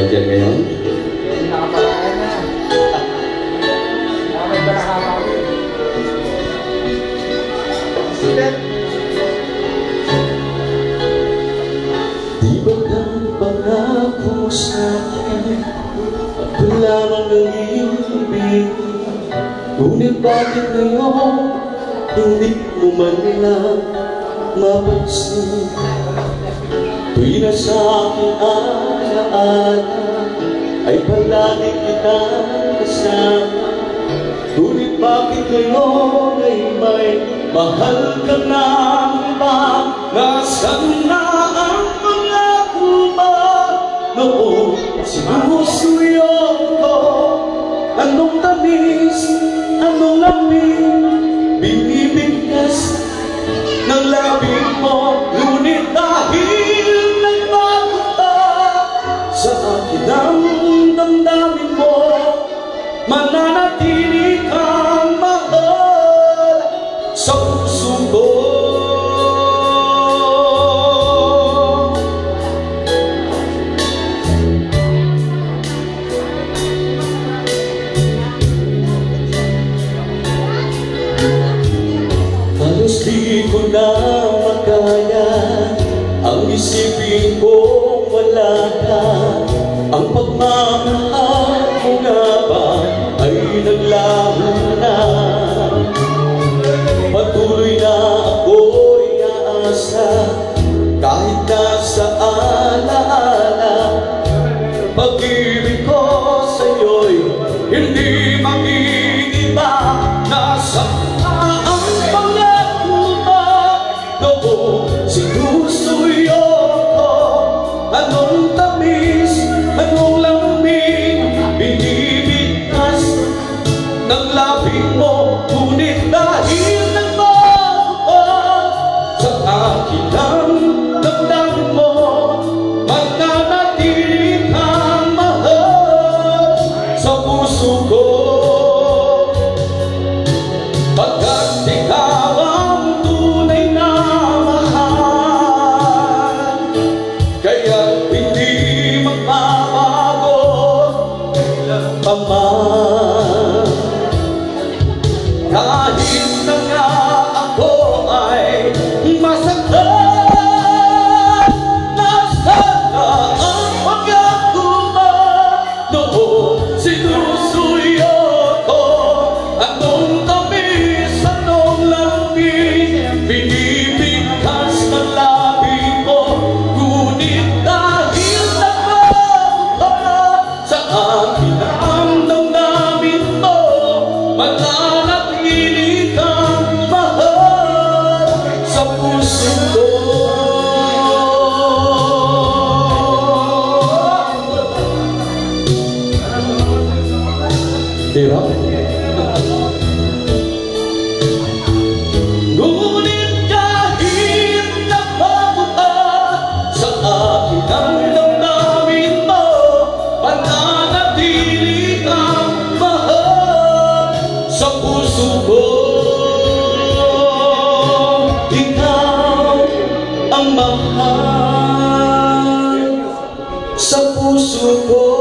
dyan ngayon? Nakapalayan na. Nakapay ba nakakawin? Silet. Di ba ang pangako sa akin at wala mang nag-ibig? Ngunit bakit ngayon hindi mo man lang mapansin? Tuwing na sa aking alaala ay palagi kitang kasama. Ngunit bakit ngayon ay may mahal ka ng iba? Nasaan na ang mga kuma noon? Sinusuyo ko. Anong tamis, anong lamig, binibigkas ng labing mo. Ngunit dahil nagbago ka sa akin ang damdamin mo, mananatili kang mahal sa puso ko. Halos di ko na makaya ang isipin ko wala ka. Ang pagmamahal mo nga ba ay naglaho na? Patuloy na ako'y aasa kahit nasa alaala. Pag-ibig ko sa'yo'y hindi mag-iiba. Nasaan ang pangako ba noong sinusuyo ko? Anong tamis, anong lamig, binibigkas ng labing mo. Ngunit dahil nagbago ka sa akin ang damdamin mo, mananatili kang mahal sa puso ko. Pagkat ikaw ang tunay na mahal, kaya hindi magbabago kailan pa man. Kahit na nga ako ay masaktan, nasaan ang pagkako ba noong sinusuyo ko? Anong tamis, anong lamig, binibigkas ng labing mo. Ngunit dahil nagbago ka sa akin ang damdamin mo, mananatili kang mahal sa puso ko. Diba? Ngunit kahit nagbago ka sa akin ang damdamin mo, mananatili kang mahal sa puso ko. Ikaw ang mahal sa puso ko.